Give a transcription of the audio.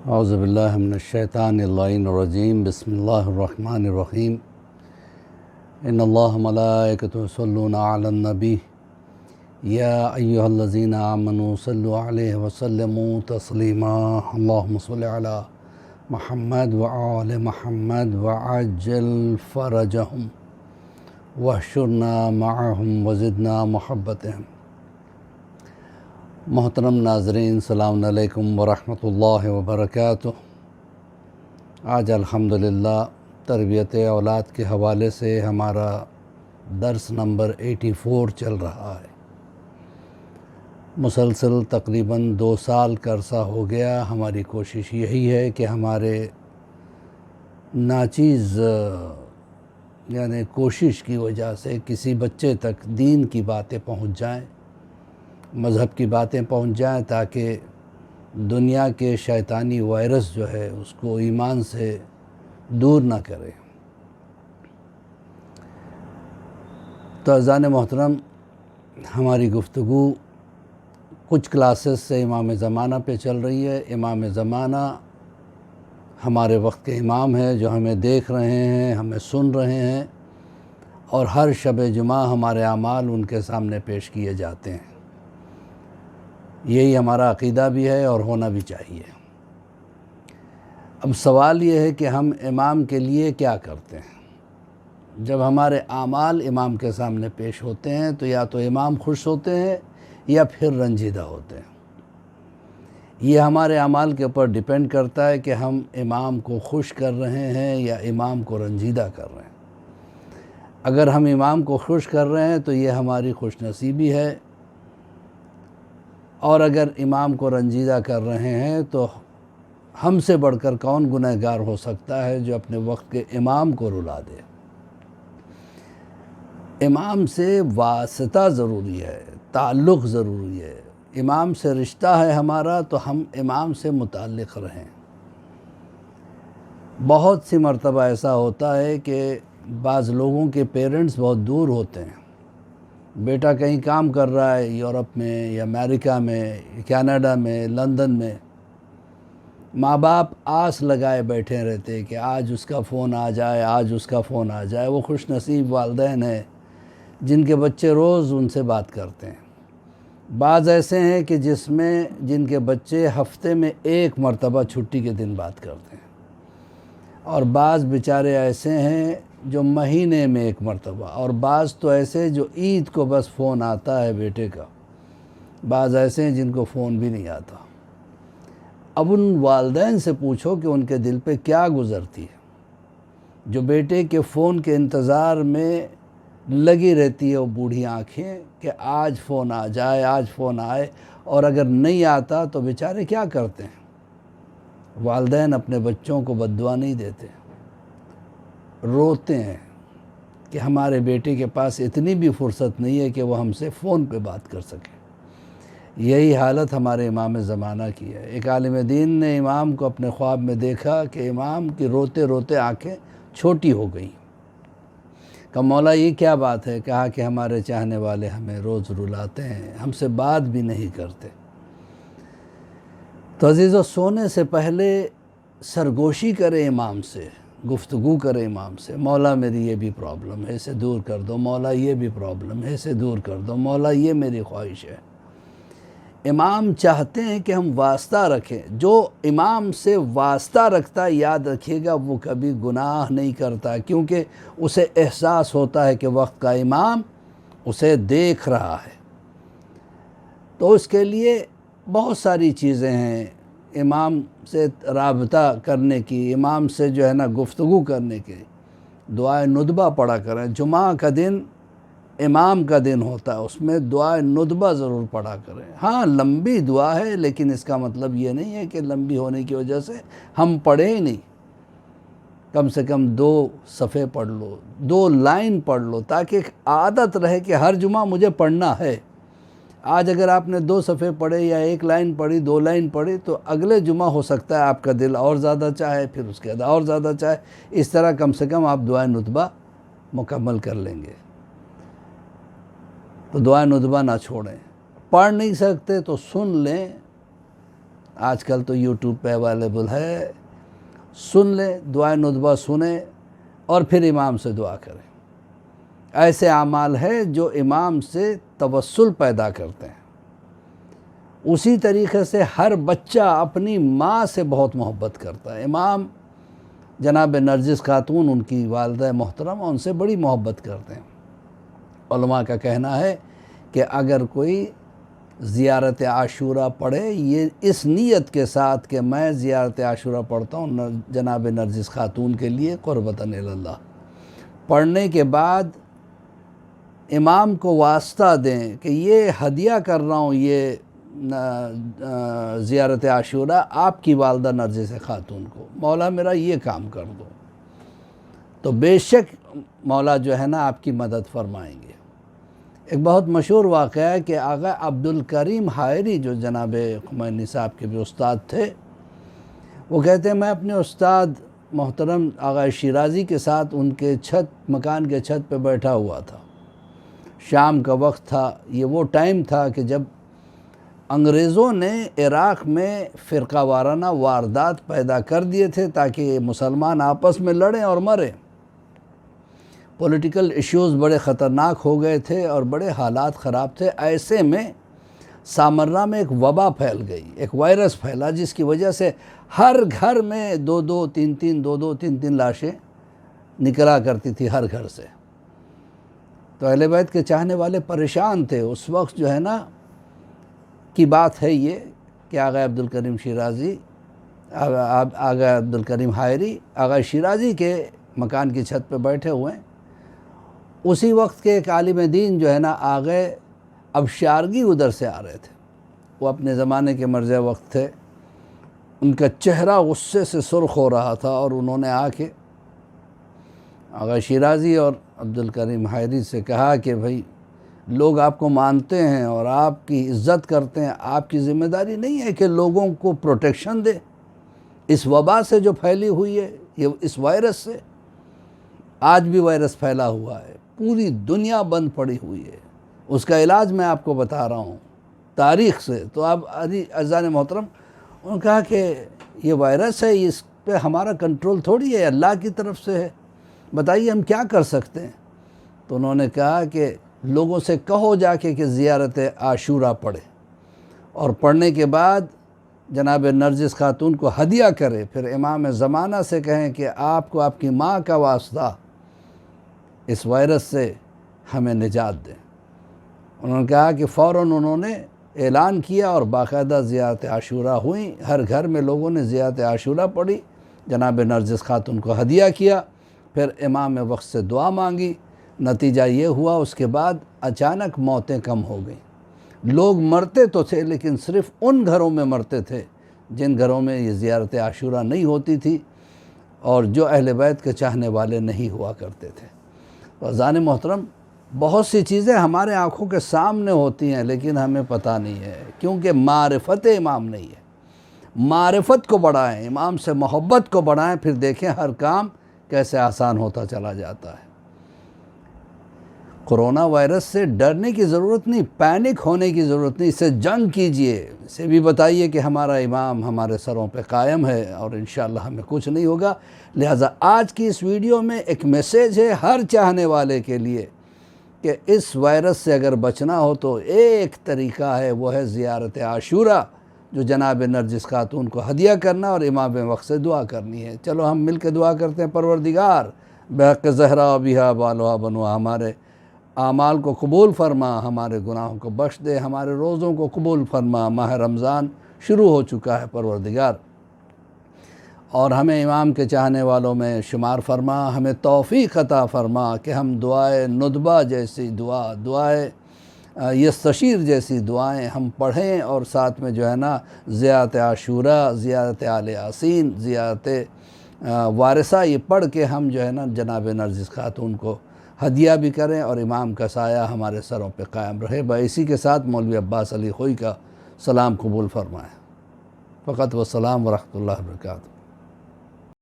اعوذ باللہ من الشیطان اللعین الرجیم بسم اللہ الرحمن الرحیم ان اللہ ملائکتہ یصلون علی النبی یا ایہا الذین آمنوا صلوا علیہ وسلموا تسلیما اللہم صل علی محمد وآل محمد وعجل فرجہم واحشرنا معہم وزدنا محبتہم۔ محترم ناظرین، السلام علیکم ورحمۃ اللہ وبرکاتہ۔ آج الحمدللہ تربیت اولاد کے حوالے سے ہمارا درس نمبر 84 چل رہا ہے۔ مسلسل تقریباً 2 سال کا عرصہ ہو گیا۔ ہماری کوشش یہی ہے کہ ہمارے ناچیز یعنی کوشش کی وجہ سے کسی بچے تک دین کی باتیں پہنچ جائیں، مذہب کی باتیں پہنچ جائیں، تاکہ دنیا کے شیطانی وائرس جو ہے اس کو ایمان سے دور نہ کرے۔ تو عزیزان محترم، ہماری گفتگو کچھ کلاسز سے امام زمانہ پہ چل رہی ہے۔ امام زمانہ ہمارے وقت کے امام ہیں جو ہمیں دیکھ رہے ہیں، ہمیں سن رہے ہیں، اور ہر شب جمعہ ہمارے اعمال ان کے سامنے پیش کیے جاتے ہیں۔ یہی ہمارا عقیدہ بھی ہے اور ہونا بھی چاہیے۔ اب سوال یہ ہے کہ ہم امام کے لیے کیا کرتے ہیں؟ جب ہمارے اعمال امام کے سامنے پیش ہوتے ہیں تو یا تو امام خوش ہوتے ہیں یا پھر رنجیدہ ہوتے ہیں۔ یہ ہمارے اعمال کے اوپر ڈیپینڈ کرتا ہے کہ ہم امام کو خوش کر رہے ہیں یا امام کو رنجیدہ کر رہے ہیں۔ اگر ہم امام کو خوش کر رہے ہیں تو یہ ہماری خوش نصیبی ہے، اور اگر امام کو رنجیدہ کر رہے ہیں تو ہم سے بڑھ کر کون گنہگار ہو سکتا ہے جو اپنے وقت کے امام کو رلا دے۔ امام سے واسطہ ضروری ہے، تعلق ضروری ہے۔ امام سے رشتہ ہے ہمارا تو ہم امام سے متعلق رہیں۔ بہت سی مرتبہ ایسا ہوتا ہے کہ بعض لوگوں کے پیرنٹس بہت دور ہوتے ہیں۔ بیٹا کہیں کام کر رہا ہے، یورپ میں یا امریکہ میں، کینیڈا میں، لندن میں، ماں باپ آس لگائے بیٹھے رہتے کہ آج اس کا فون آ جائے، آج اس کا فون آ جائے۔ وہ خوش نصیب والدین ہیں جن کے بچے روز ان سے بات کرتے ہیں۔ بعض ایسے ہیں کہ جن کے بچے ہفتے میں 1 مرتبہ چھٹی کے دن بات کرتے ہیں، اور بعض بیچارے ایسے ہیں جو مہینے میں 1 مرتبہ، اور بعض تو ایسے جو عید کو بس فون آتا ہے بیٹے کا۔ بعض ایسے ہیں جن کو فون بھی نہیں آتا۔ اب ان والدین سے پوچھو کہ ان کے دل پہ کیا گزرتی ہے، جو بیٹے کے فون کے انتظار میں لگی رہتی ہے وہ بوڑھی آنکھیں کہ آج فون آ جائے، آج فون آئے، اور اگر نہیں آتا تو بیچارے کیا کرتے ہیں؟ والدین اپنے بچوں کو بد دعا نہیں دیتے، روتے ہیں کہ ہمارے بیٹے کے پاس اتنی بھی فرصت نہیں ہے کہ وہ ہم سے فون پہ بات کر سکے۔ یہی حالت ہمارے امام زمانہ کی ہے۔ ایک عالم دین نے امام کو اپنے خواب میں دیکھا کہ امام کی روتے روتے آنکھیں چھوٹی ہو گئیں۔ کہا مولا یہ کیا بات ہے؟ کہا کہ ہمارے چاہنے والے ہمیں روز رلاتے ہیں، ہم سے بات بھی نہیں کرتے۔ تو عزیزو، سونے سے پہلے سرگوشی کرے امام سے، گفتگو کرے امام سے۔ مولا میری یہ بھی پرابلم ہے، اسے دور کر دو۔ مولا یہ بھی پرابلم ہے، اسے دور کر دو۔ مولا یہ میری خواہش ہے۔ امام چاہتے ہیں کہ ہم واسطہ رکھیں۔ جو امام سے واسطہ رکھتا ہے، یاد رکھیے گا، وہ کبھی گناہ نہیں کرتا، کیونکہ اسے احساس ہوتا ہے کہ وقت کا امام اسے دیکھ رہا ہے۔ تو اس کے لیے بہت ساری چیزیں ہیں امام سے رابطہ کرنے کی، امام سے جو ہے نا گفتگو کرنے کی۔ دعائے ندبہ پڑھا کریں۔ جمعہ کا دن امام کا دن ہوتا ہے، اس میں دعائے ندبہ ضرور پڑھا کریں۔ ہاں لمبی دعا ہے، لیکن اس کا مطلب یہ نہیں ہے کہ لمبی ہونے کی وجہ سے ہم پڑھیں ہی نہیں۔ کم سے کم 2 صفحے پڑھ لو، 2 لائن پڑھ لو، تاکہ ایک عادت رہے کہ ہر جمعہ مجھے پڑھنا ہے۔ آج اگر آپ نے 2 صفحے پڑھے یا 1 لائن پڑھی، 2 لائن پڑھی، تو اگلے جمعہ ہو سکتا ہے آپ کا دل اور زیادہ چاہے، پھر اس کے بعد اور زیادہ چاہے۔ اس طرح کم سے کم آپ دعائے ندبہ مکمل کر لیں گے۔ تو دعائے ندبہ نہ چھوڑیں۔ پڑھ نہیں سکتے تو سن لیں، آج کل تو یوٹیوب پہ اویلیبل ہے، سن لیں، دعائے ندبہ سنیں اور پھر امام سے دعا کریں۔ ایسے اعمال ہے جو امام سے توسل پیدا کرتے ہیں۔ اسی طریقے سے ہر بچہ اپنی ماں سے بہت محبت کرتا ہے۔ امام جناب نرجس خاتون، ان کی والدہ محترمہ، ان سے بڑی محبت کرتے ہیں۔ علماء کا کہنا ہے کہ اگر کوئی زیارت عاشورہ پڑھے، یہ اس نیت کے ساتھ کہ میں زیارت عاشورہ پڑھتا ہوں جناب نرجس خاتون کے لیے قربتاً اللہ، پڑھنے کے بعد امام کو واسطہ دیں کہ یہ ہدیہ کر رہا ہوں، یہ زیارت عاشورہ آپ کی والدہ نرجس خاتون کو، مولا میرا یہ کام کر دو، تو بے شک مولا جو ہے نا آپ کی مدد فرمائیں گے۔ ایک بہت مشہور واقعہ ہے کہ آغا عبدالکریم حائری، جو جناب خمینی صاحب کے بھی استاد تھے، وہ کہتے ہیں میں اپنے استاد محترم آغا شیرازی کے ساتھ ان کے مکان کے چھت پہ بیٹھا ہوا تھا۔ شام کا وقت تھا، یہ وہ ٹائم تھا کہ جب انگریزوں نے عراق میں فرقہ وارانہ واردات پیدا کر دیے تھے تاکہ مسلمان آپس میں لڑیں اور مریں۔ پولیٹیکل ایشوز بڑے خطرناک ہو گئے تھے اور بڑے حالات خراب تھے۔ ایسے میں سامرہ میں ایک وبا پھیل گئی، ایک وائرس پھیلا، جس کی وجہ سے ہر گھر میں دو تین لاشیں نکلا کرتی تھی ہر گھر سے۔ تو اہل بیت کے چاہنے والے پریشان تھے۔ اس وقت جو ہے نا کی بات ہے یہ کہ آغا عبدالکریم شیرازی، آغا عبدالکریم حائری آغا شیرازی کے مکان کی چھت پہ بیٹھے ہوئے ہیں۔ اسی وقت کے ایک عالم دین جو ہے نا آغا ابشارگی ادھر سے آ رہے تھے، وہ اپنے زمانے کے مرجع وقت تھے۔ ان کا چہرہ غصے سے سرخ ہو رہا تھا اور انہوں نے آ کے آغا شیرازی اور عبدالکریم حائری سے کہا کہ بھائی لوگ آپ کو مانتے ہیں اور آپ کی عزت کرتے ہیں، آپ کی ذمہ داری نہیں ہے کہ لوگوں کو پروٹیکشن دے اس وبا سے جو پھیلی ہوئی ہے، یہ اس وائرس سے۔ آج بھی وائرس پھیلا ہوا ہے، پوری دنیا بند پڑی ہوئی ہے، اس کا علاج میں آپ کو بتا رہا ہوں تاریخ سے۔ تو اب عزیزان محترم، انہوں نے کہا کہ یہ وائرس ہے، اس پہ ہمارا کنٹرول تھوڑی ہے، اللہ کی طرف سے ہے، بتائیے ہم کیا کر سکتے ہیں۔ تو انہوں نے کہا کہ لوگوں سے کہو جا کے کہ زیارت عاشورہ پڑھے، اور پڑھنے کے بعد جناب نرجس خاتون کو ہدیہ کرے، پھر امام زمانہ سے کہیں کہ آپ کو آپ کی ماں کا واسطہ اس وائرس سے ہمیں نجات دیں۔ انہوں نے کہا کہ فوراً انہوں نے اعلان کیا اور باقاعدہ زیارت عاشورہ ہوئی، ہر گھر میں لوگوں نے زیارت عاشورہ پڑھی، جناب نرجس خاتون کو ہدیہ کیا، پھر امام وقت سے دعا مانگی۔ نتیجہ یہ ہوا اس کے بعد اچانک موتیں کم ہو گئیں۔ لوگ مرتے تو تھے لیکن صرف ان گھروں میں مرتے تھے جن گھروں میں یہ زیارت عاشورہ نہیں ہوتی تھی اور جو اہل بیت کے چاہنے والے نہیں ہوا کرتے تھے۔ عزیزان محترم، بہت سی چیزیں ہمارے آنکھوں کے سامنے ہوتی ہیں لیکن ہمیں پتہ نہیں ہے، کیونکہ معرفت امام نہیں ہے۔ معرفت کو بڑھائیں، امام سے محبت کو بڑھائیں، پھر دیکھیں ہر کام کیسے آسان ہوتا چلا جاتا ہے۔ کرونا وائرس سے ڈرنے کی ضرورت نہیں، پینک ہونے کی ضرورت نہیں، اس سے جنگ کیجئے، اسے بھی بتائیے کہ ہمارا امام ہمارے سروں پہ قائم ہے اور انشاءاللہ ہمیں کچھ نہیں ہوگا۔ لہٰذا آج کی اس ویڈیو میں ایک میسیج ہے ہر چاہنے والے کے لیے کہ اس وائرس سے اگر بچنا ہو تو ایک طریقہ ہے، وہ ہے زیارت عاشورہ، جو جناب نرجس خاتون کو ہدیہ کرنا اور امام وقت سے دعا کرنی ہے۔ چلو ہم مل کے دعا کرتے ہیں، پروردگار بحق زہرا بیہا بالوہا بنوا، ہمارے اعمال کو قبول فرما، ہمارے گناہوں کو بخش دے، ہمارے روزوں کو قبول فرما۔ ماہ رمضان شروع ہو چکا ہے پروردگار، اور ہمیں امام کے چاہنے والوں میں شمار فرما، ہمیں توفیق عطا فرما کہ ہم دعائے ندبہ جیسی دعائے یستشیر جیسی دعائیں ہم پڑھیں، اور ساتھ میں جو ہے نا زیارت عاشورہ، زیارت آل یاسین، زیارت وارثہ، یہ پڑھ کے ہم جو ہے نا جناب نرجس خاتون کو ہدیہ بھی کریں اور امام کا سایہ ہمارے سروں پہ قائم رہے۔ اسی کے ساتھ مولوی عباس علی خوئی کا سلام قبول فرمائیں۔ فقط و سلام ورحمۃ اللہ وبرکاتہ۔